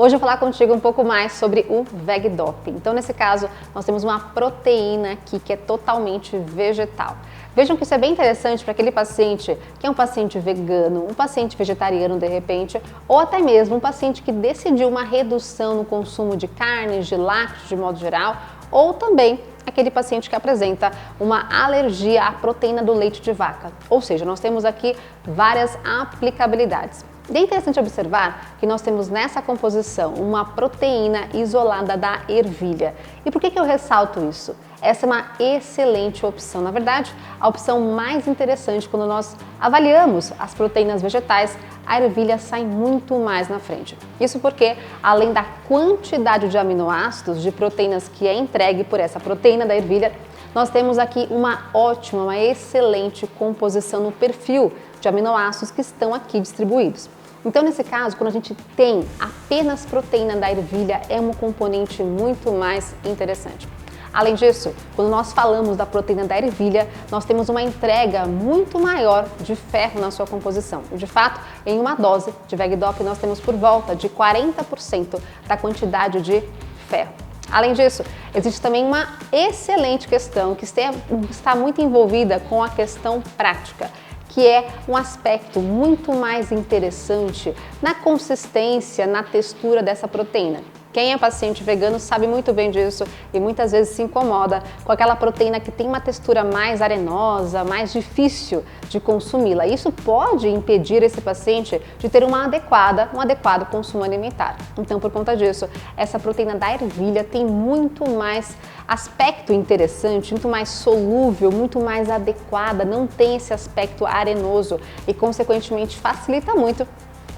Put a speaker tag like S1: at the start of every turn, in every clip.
S1: Hoje eu vou falar contigo um pouco mais sobre o VegDop. Então, nesse caso, nós temos uma proteína aqui que é totalmente vegetal. Vejam que isso é bem interessante para aquele paciente que é um paciente vegano, um paciente vegetariano de repente, ou até mesmo um paciente que decidiu uma redução no consumo de carnes, de lácteos de modo geral, ou também aquele paciente que apresenta uma alergia à proteína do leite de vaca. Ou seja, nós temos aqui várias aplicabilidades. E é interessante observar que nós temos nessa composição uma proteína isolada da ervilha. E por que eu ressalto isso? Essa é uma excelente opção. Na verdade, a opção mais interessante quando nós avaliamos as proteínas vegetais, a ervilha sai muito mais na frente. Isso porque, além da quantidade de aminoácidos, de proteínas que é entregue por essa proteína da ervilha, nós temos aqui uma ótima, uma excelente composição no perfil de aminoácidos que estão aqui distribuídos. Então, nesse caso, quando a gente tem apenas proteína da ervilha, é um componente muito mais interessante. Além disso, quando nós falamos da proteína da ervilha, nós temos uma entrega muito maior de ferro na sua composição. De fato, em uma dose de VegDop, nós temos por volta de 40% da quantidade de ferro. Além disso, existe também uma excelente questão que está muito envolvida com a questão prática, que é um aspecto muito mais interessante na consistência, na textura dessa proteína. Quem é paciente vegano sabe muito bem disso e muitas vezes se incomoda com aquela proteína que tem uma textura mais arenosa, mais difícil de consumi-la. Isso pode impedir esse paciente de ter um adequado consumo alimentar. Então, por conta disso, essa proteína da ervilha tem muito mais aspecto interessante, muito mais solúvel, muito mais adequada, não tem esse aspecto arenoso e, consequentemente, facilita muito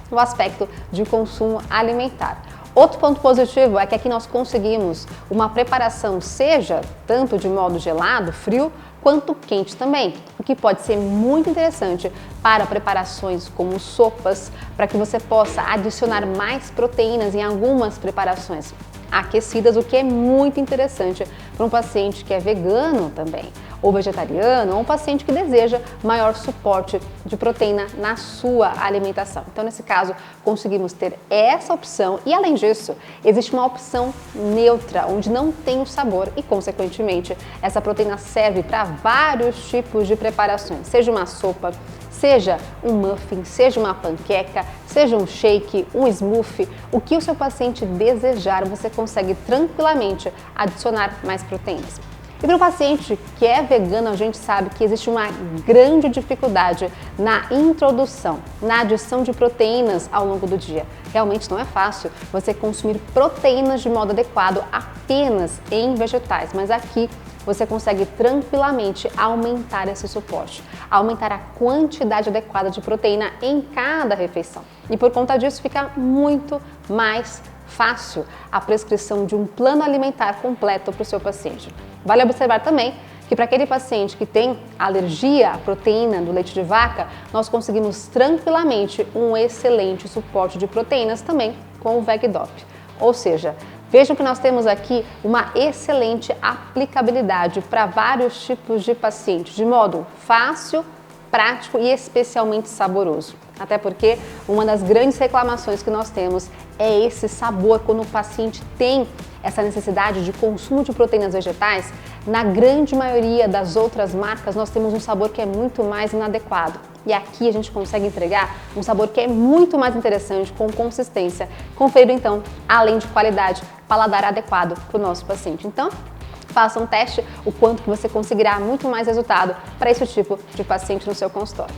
S1: o aspecto de consumo alimentar. Outro ponto positivo é que aqui nós conseguimos uma preparação, seja tanto de modo gelado, frio, quanto quente também, o que pode ser muito interessante para preparações como sopas, para que você possa adicionar mais proteínas em algumas preparações aquecidas, o que é muito interessante para um paciente que é vegano também, ou vegetariano, ou um paciente que deseja maior suporte de proteína na sua alimentação. Então, nesse caso, conseguimos ter essa opção e, além disso, existe uma opção neutra, onde não tem o sabor e, consequentemente, essa proteína serve para vários tipos de preparações, seja uma sopa, seja um muffin, seja uma panqueca, seja um shake, um smoothie, o que o seu paciente desejar, você consegue tranquilamente adicionar mais proteínas. E para o paciente que é vegano, a gente sabe que existe uma grande dificuldade na introdução, na adição de proteínas ao longo do dia. Realmente não é fácil você consumir proteínas de modo adequado apenas em vegetais, mas aqui você consegue tranquilamente aumentar esse suporte, aumentar a quantidade adequada de proteína em cada refeição. E por conta disso fica muito mais fácil a prescrição de um plano alimentar completo para o seu paciente. Vale observar também que para aquele paciente que tem alergia à proteína do leite de vaca, nós conseguimos tranquilamente um excelente suporte de proteínas também com o VegDop. Ou seja, vejam que nós temos aqui uma excelente aplicabilidade para vários tipos de pacientes, de modo fácil, prático e especialmente saboroso. Até porque uma das grandes reclamações que nós temos é esse sabor quando o paciente tem essa necessidade de consumo de proteínas vegetais. Na grande maioria das outras marcas nós temos um sabor que é muito mais inadequado. E aqui a gente consegue entregar um sabor que é muito mais interessante, com consistência, conferindo então, além de qualidade, paladar adequado para o nosso paciente. Então, faça um teste o quanto que você conseguirá muito mais resultado para esse tipo de paciente no seu consultório.